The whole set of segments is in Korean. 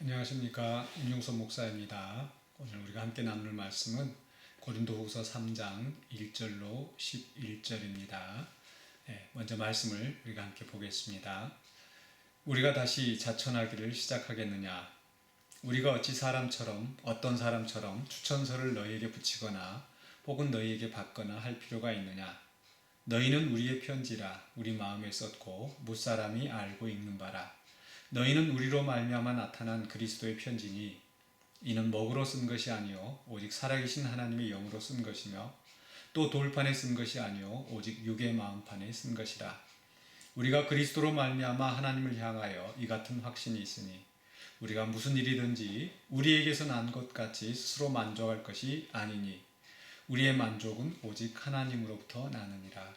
안녕하십니까. 임용선 목사입니다. 오늘 우리가 함께 나눌 말씀은 고린도후서 3장 1절로 11절입니다. 먼저 말씀을 우리가 함께 보겠습니다. 우리가 다시 자천하기를 시작하겠느냐? 우리가 어찌 어떤 사람처럼 추천서를 너희에게 붙이거나 혹은 너희에게 받거나 할 필요가 있느냐? 너희는 우리의 편지라 우리 마음에 썼고 무사람이 알고 읽는 바라. 너희는 우리로 말미암아 나타난 그리스도의 편지니 이는 먹으로 쓴 것이 아니요 오직 살아계신 하나님의 영으로 쓴 것이며 또 돌판에 쓴 것이 아니요 오직 육의 마음판에 쓴 것이라. 우리가 그리스도로 말미암아 하나님을 향하여 이 같은 확신이 있으니 우리가 무슨 일이든지 우리에게서 난 것 같이 스스로 만족할 것이 아니니 우리의 만족은 오직 하나님으로부터 나느니라.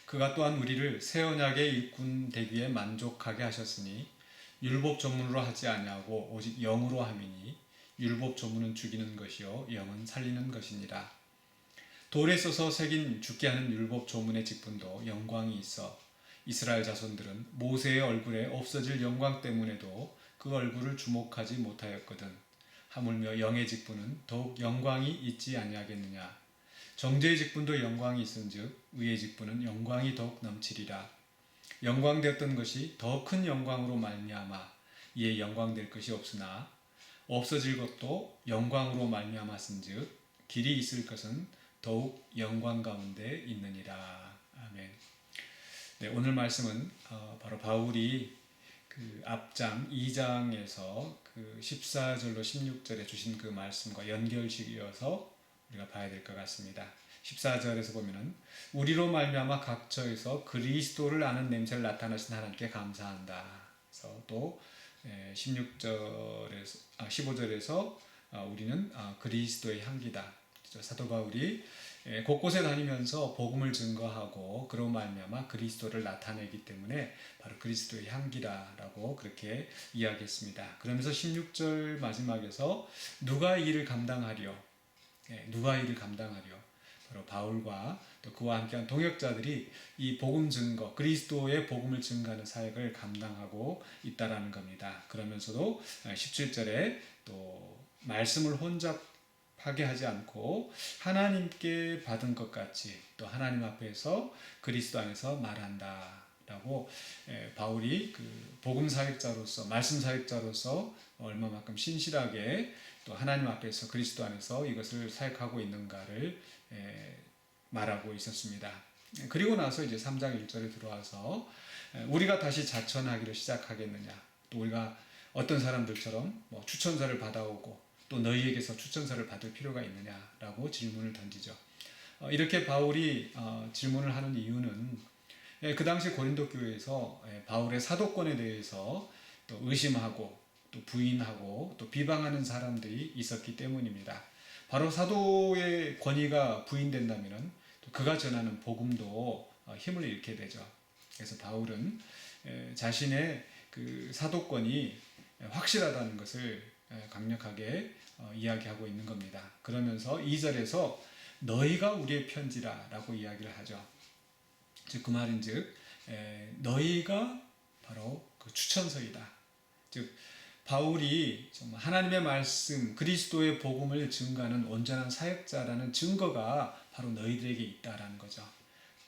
그가 또한 우리를 새 언약의 일꾼 되기에 만족하게 하셨으니 율법 조문으로 하지 아니하고 오직 영으로 함이니 율법 조문은 죽이는 것이요 영은 살리는 것이니라. 돌에 써서 새긴 죽게 하는 율법 조문의 직분도 영광이 있어 이스라엘 자손들은 모세의 얼굴에 없어질 영광 때문에도 그 얼굴을 주목하지 못하였거든. 하물며 영의 직분은 더욱 영광이 있지 아니하겠느냐. 정죄의 직분도 영광이 있은즉 의의 직분은 영광이 더욱 넘치리라. 영광되었던 것이 더 큰 영광으로 말미암아 이에 영광될 것이 없으나 없어질 것도 영광으로 말미암았은즉 길이 있을 것은 더욱 영광 가운데 있느니라. 아멘. 네, 오늘 말씀은 바로 바울이 그 앞장 2장에서 그 14절로 16절에 주신 그 말씀과 연결식이어서 우리가 봐야 될 것 같습니다. 14절에서 보면은 우리로 말미암아 각처에서 그리스도를 아는 냄새를 나타내신 하나님께 감사한다. 그래서 또 15절에서 우리는 그리스도의 향기다. 사도 바울이 곳곳에 다니면서 복음을 증거하고 그로 말미암아 그리스도를 나타내기 때문에 바로 그리스도의 향기라라고 그렇게 이야기했습니다. 그러면서 16절 마지막에서 누가 이 일을 감당하려? 바로 바울과 또 그와 함께한 동역자들이 이 복음 증거, 그리스도의 복음을 증거하는 사역을 감당하고 있다라는 겁니다. 그러면서도 17절에 또 말씀을 혼잡하게 하지 않고 하나님께 받은 것 같이 또 하나님 앞에서 그리스도 안에서 말한다라고 바울이 그 복음 사역자로서 말씀 사역자로서 얼마만큼 신실하게 또 하나님 앞에서 그리스도 안에서 이것을 사역하고 있는가를 말하고 있었습니다. 그리고 나서 이제 3장 1절에 들어와서 우리가 다시 자천하기를 시작하겠느냐, 또 우리가 어떤 사람들처럼 추천서를 받아오고 또 너희에게서 추천서를 받을 필요가 있느냐라고 질문을 던지죠. 이렇게 바울이 질문을 하는 이유는 그 당시 고린도 교회에서 바울의 사도권에 대해서 또 의심하고 또 부인하고 또 비방하는 사람들이 있었기 때문입니다. 바로 사도의 권위가 부인된다면 그가 전하는 복음도 힘을 잃게 되죠. 그래서 바울은 자신의 그 사도권이 확실하다는 것을 강력하게 이야기하고 있는 겁니다. 그러면서 2절에서 너희가 우리의 편지라 라고 이야기를 하죠. 즉 그 말인즉 너희가 바로 그 추천서이다. 즉 바울이 정말 하나님의 말씀, 그리스도의 복음을 증거하는 온전한 사역자라는 증거가 바로 너희들에게 있다라는 거죠.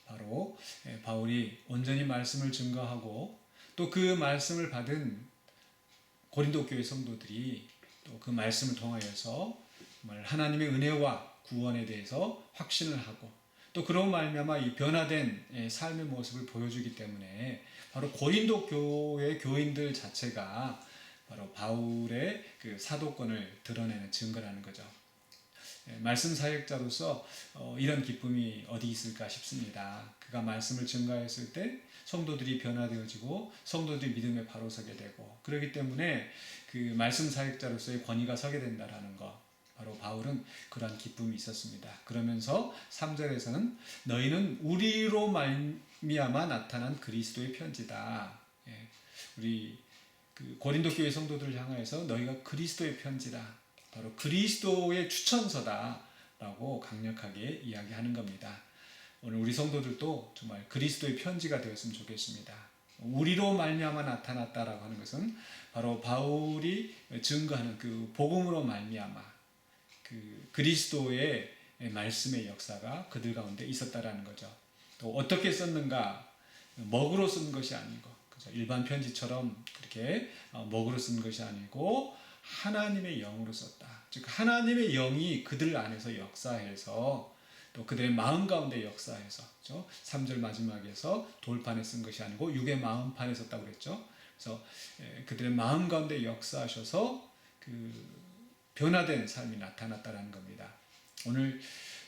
바로 바울이 온전히 말씀을 증거하고 또 그 말씀을 받은 고린도 교회 성도들이 또 그 말씀을 통하여서 정말 하나님의 은혜와 구원에 대해서 확신을 하고 또 그런 말미암아 이 변화된 삶의 모습을 보여주기 때문에 바로 고린도 교회 교인들 자체가 바로 바울의 그 사도권을 드러내는 증거라는 거죠. 말씀 사역자로서 이런 기쁨이 어디 있을까 싶습니다. 그가 말씀을 증거했을 때 성도들이 변화되어지고 성도들이 믿음에 바로 서게 되고 그렇기 때문에 그 말씀 사역자로서의 권위가 서게 된다라는 것. 바로 바울은 그러한 기쁨이 있었습니다. 그러면서 3절에서는 너희는 우리로 말미암아 나타난 그리스도의 편지다. 우리 그 고린도 교회 성도들을 향하여서 너희가 그리스도의 편지다. 바로 그리스도의 추천서다라고 강력하게 이야기하는 겁니다. 오늘 우리 성도들도 정말 그리스도의 편지가 되었으면 좋겠습니다. 우리로 말미암아 나타났다라고 하는 것은 바로 바울이 증거하는 그 복음으로 말미암아 그 그리스도의 말씀의 역사가 그들 가운데 있었다라는 거죠. 또 어떻게 썼는가? 먹으로 쓴 것이 아니고, 그죠? 일반 편지처럼 그렇게 먹으로 쓴 것이 아니고 하나님의 영으로 썼다. 즉 하나님의 영이 그들 안에서 역사해서 또 그들의 마음 가운데 역사해서, 그죠? 3절 마지막에서 돌판에 쓴 것이 아니고 육의 마음판에 썼다고 그랬죠. 그래서 그들의 마음 가운데 역사하셔서 그 변화된 삶이 나타났다는 겁니다. 오늘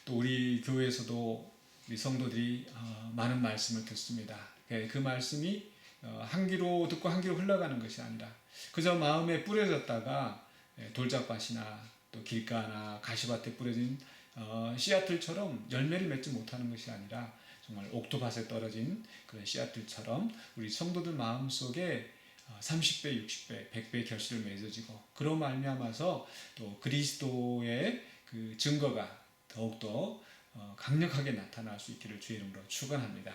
또 우리 교회에서도 우리 성도들이 많은 말씀을 듣습니다. 그 말씀이 한 귀로 듣고 한 귀로 흘러가는 것이 아니라 그저 마음에 뿌려졌다가 돌짝밭이나 또 길가나 가시밭에 뿌려진 씨앗들처럼 열매를 맺지 못하는 것이 아니라 정말 옥토밭에 떨어진 그런 씨앗들처럼 우리 성도들 마음속에 30배, 60배, 100배의 결실을 맺어지고 그로 말미암아서 또 그리스도의 그 증거가 더욱더 강력하게 나타날 수 있기를 주의 이름으로 축원합니다.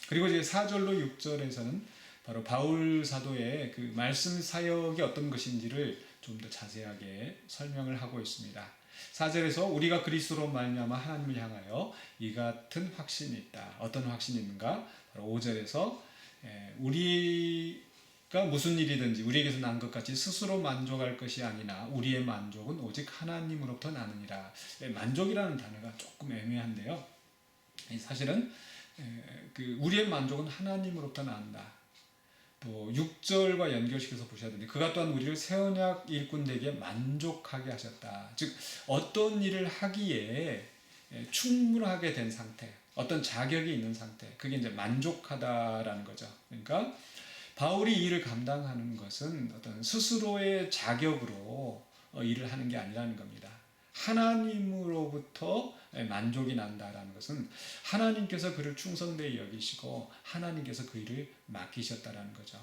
그리고 이제 4절로 6절에서는 바로 바울 사도의 그 말씀 사역이 어떤 것인지를 좀 더 자세하게 설명을 하고 있습니다. 4절에서 우리가 그리스도로 말미암아 하나님을 향하여 이 같은 확신이 있다. 어떤 확신이 있는가? 바로 5절에서 우리가 무슨 일이든지 우리에게서 난 것 같이 스스로 만족할 것이 아니나 우리의 만족은 오직 하나님으로부터 나느니라. 만족이라는 단어가 조금 애매한데요. 사실은 그 우리의 만족은 하나님으로부터 난다. 또 6절과 연결시켜서 보셔야 되는데 그가 또한 우리를 새 언약 일꾼 되게 만족하게 하셨다. 즉 어떤 일을 하기에 충분하게 된 상태, 어떤 자격이 있는 상태, 그게 이제 만족하다라는 거죠. 그러니까 바울이 이 일을 감당하는 것은 어떤 스스로의 자격으로 일을 하는 게 아니라는 겁니다. 하나님으로부터 만족이 난다라는 것은 하나님께서 그를 충성되이 여기시고 하나님께서 그 일을 맡기셨다라는 거죠.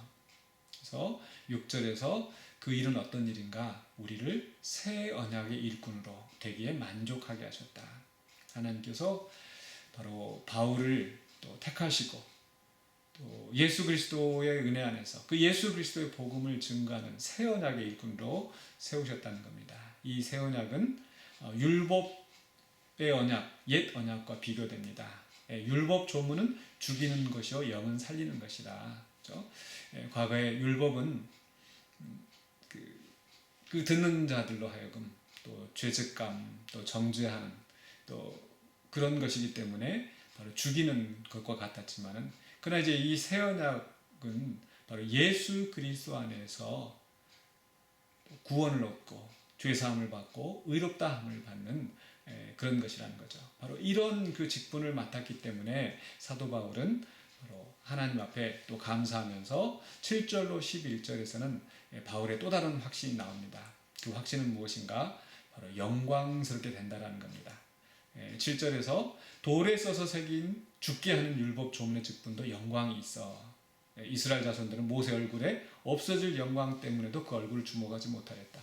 그래서 6절에서 그 일은 어떤 일인가? 우리를 새 언약의 일꾼으로 되기에 만족하게 하셨다. 하나님께서 바로 바울을 또 택하시고 또 예수 그리스도의 은혜 안에서 그 예수 그리스도의 복음을 증거하는 새 언약의 일꾼으로 세우셨다는 겁니다. 이 새 언약은 율법의 언약, 옛 언약과 비교됩니다. 율법 조문은 죽이는 것이요 영은 살리는 것이다. 그렇죠? 과거의 율법은 그 듣는 자들로 하여금 또 죄책감, 또 정죄하는 또 그런 것이기 때문에 바로 죽이는 것과 같았지만은 그러나 이제 이 새 언약은 바로 예수 그리스도 안에서 구원을 얻고 죄사함을 받고 의롭다함을 받는 그런 것이라는 거죠. 바로 이런 그 직분을 맡았기 때문에 사도 바울은 바로 하나님 앞에 또 감사하면서 7절로 11절에서는 바울의 또 다른 확신이 나옵니다. 그 확신은 무엇인가? 바로 영광스럽게 된다라는 겁니다. 7절에서 돌에 써서 새긴 죽게 하는 율법 조문의 직분도 영광이 있어. 이스라엘 자손들은 모세 얼굴에 없어질 영광 때문에도 그 얼굴을 주목하지 못하였다.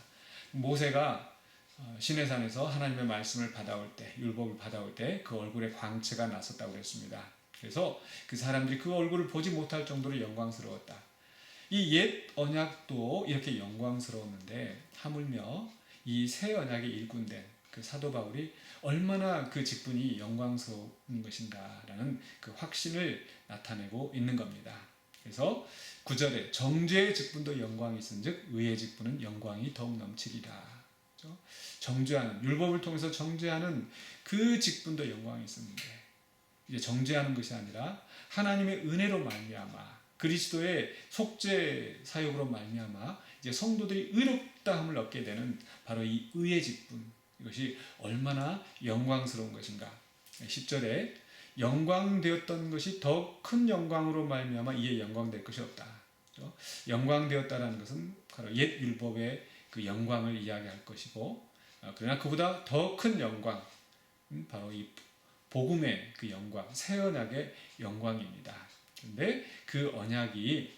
모세가 시내산에서 하나님의 말씀을 받아올 때, 율법을 받아올 때 그 얼굴에 광채가 났었다고 그랬습니다. 그래서 그 사람들이 그 얼굴을 보지 못할 정도로 영광스러웠다. 이 옛 언약도 이렇게 영광스러웠는데 하물며 이 새 언약의 일꾼된 그 사도 바울이 얼마나 그 직분이 영광스러운 것인가라는 그 확신을 나타내고 있는 겁니다. 그래서 9절에 정죄의 직분도 영광이 있은즉 의의 직분은 영광이 더욱 넘치리라. 그렇죠? 정죄하는 율법을 통해서 정죄하는 그 직분도 영광이 있었는데 이제 정죄하는 것이 아니라 하나님의 은혜로 말미암아 그리스도의 속죄 사역으로 말미암아 이제 성도들이 의롭다함을 얻게 되는 바로 이 의의 직분, 이것이 얼마나 영광스러운 것인가. 10절에 영광되었던 것이 더 큰 영광으로 말미암아 이에 영광될 것이 없다. 그렇죠? 영광되었다라는 것은 바로 옛 율법의 그 영광을 이야기할 것이고, 그러나 그보다 더 큰 영광, 바로 이 복음의 그 영광, 새 언약의 영광입니다. 그런데 그 언약이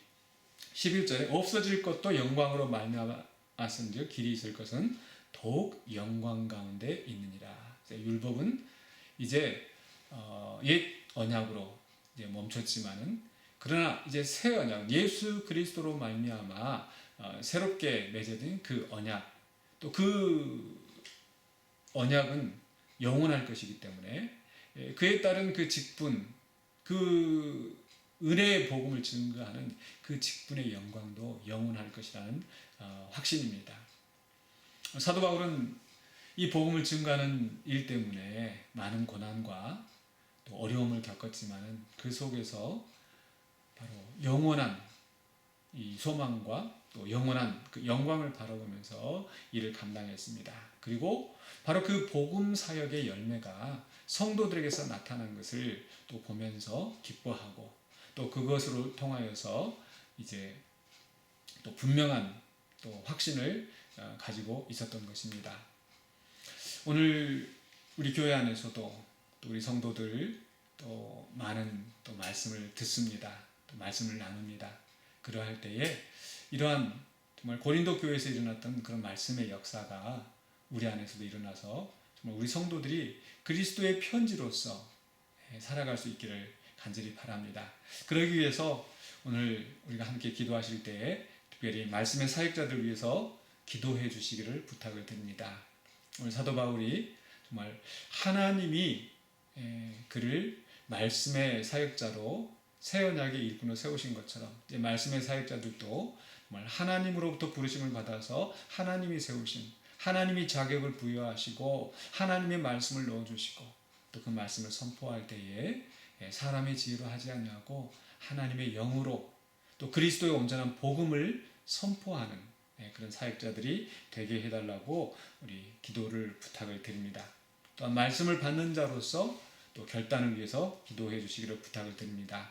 11절에 없어질 것도 영광으로 말미암았은즉 길이 있을 것은 더욱 영광 가운데 있느니라. 율법은 이제 옛 언약으로 이제 멈췄지만은 그러나 이제 새 언약, 예수 그리스도로 말미암아 새롭게 맺어진 그 언약, 또 그 언약은 영원할 것이기 때문에 그에 따른 그 직분, 그 은혜의 복음을 증거하는 그 직분의 영광도 영원할 것이라는 확신입니다. 사도 바울은 이 복음을 증거하는 일 때문에 많은 고난과 또 어려움을 겪었지만은 그 속에서 바로 영원한 이 소망과 또 영원한 그 영광을 바라보면서 일을 감당했습니다. 그리고 바로 그 복음 사역의 열매가 성도들에게서 나타난 것을 또 보면서 기뻐하고 또 그것으로 통하여서 이제 또 분명한 또 확신을 가지고 있었던 것입니다. 오늘 우리 교회 안에서도 또 우리 성도들 또 많은 또 말씀을 듣습니다. 또 말씀을 나눕니다. 그러할 때에 이러한 정말 고린도 교회에서 일어났던 그런 말씀의 역사가 우리 안에서도 일어나서 정말 우리 성도들이 그리스도의 편지로서 살아갈 수 있기를 간절히 바랍니다. 그러기 위해서 오늘 우리가 함께 기도하실 때에 특별히 말씀의 사역자들 위해서 기도해 주시기를 부탁을 드립니다. 오늘 사도 바울이 정말 하나님이 그를 말씀의 사역자로 새 언약의 일꾼으로 세우신 것처럼 이제 말씀의 사역자들도 정말 하나님으로부터 부르심을 받아서 하나님이 세우신, 하나님이 자격을 부여하시고 하나님의 말씀을 넣어주시고 또 그 말씀을 선포할 때에 사람의 지혜로 하지 아니하고 하나님의 영으로 또 그리스도의 온전한 복음을 선포하는 그런 사역자들이 되게 해달라고 우리 기도를 부탁을 드립니다. 또한 말씀을 받는 자로서 또 결단을 위해서 기도해 주시기를 부탁을 드립니다.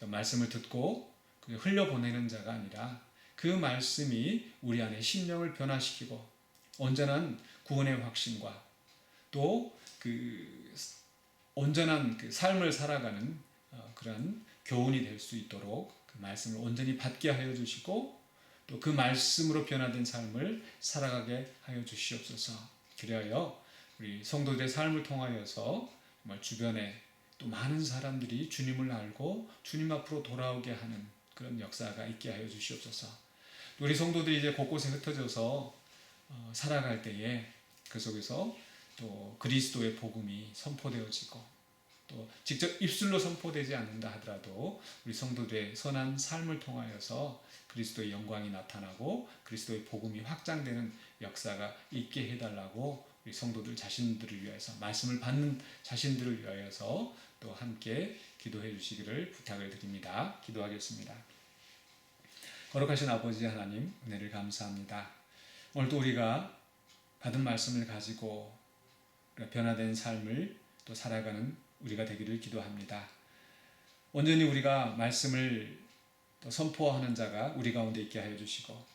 말씀을 듣고 흘려보내는 자가 아니라 그 말씀이 우리 안에 심령을 변화시키고 온전한 구원의 확신과 또 그 온전한 그 삶을 살아가는 그런 교훈이 될 수 있도록 그 말씀을 온전히 받게 하여 주시고 또 그 말씀으로 변화된 삶을 살아가게 하여 주시옵소서. 그리하여 우리 성도들의 삶을 통하여서 정말 주변에 또 많은 사람들이 주님을 알고 주님 앞으로 돌아오게 하는 그런 역사가 있게 하여 주시옵소서. 우리 성도들이 이제 곳곳에 흩어져서 살아갈 때에 그 속에서 또 그리스도의 복음이 선포되어지고 또 직접 입술로 선포되지 않는다 하더라도 우리 성도들의 선한 삶을 통하여서 그리스도의 영광이 나타나고 그리스도의 복음이 확장되는 역사가 있게 해달라고 우리 성도들 자신들을 위해서 말씀을 받는 자신들을 위하여서 또 함께 기도해 주시기를 부탁을 드립니다. 기도하겠습니다. 거룩하신 아버지 하나님, 은혜를 감사합니다. 오늘도 우리가 받은 말씀을 가지고 변화된 삶을 또 살아가는 우리가 되기를 기도합니다. 온전히 우리가 말씀을 또 선포하는 자가 우리 가운데 있게 하여 주시고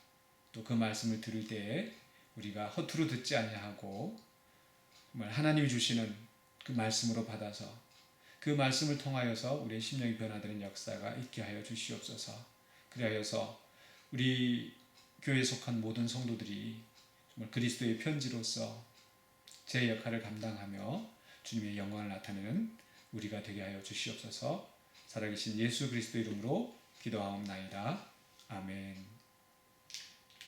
또 그 말씀을 들을 때에 우리가 허투루 듣지 아니하고 정말 하나님이 주시는 그 말씀으로 받아서 그 말씀을 통하여서 우리의 심령이 변화되는 역사가 있게 하여 주시옵소서. 그리하여서 우리 교회에 속한 모든 성도들이 정말 그리스도의 편지로서 제 역할을 감당하며 주님의 영광을 나타내는 우리가 되게 하여 주시옵소서. 살아계신 예수 그리스도 이름으로 기도하옵나이다. 아멘.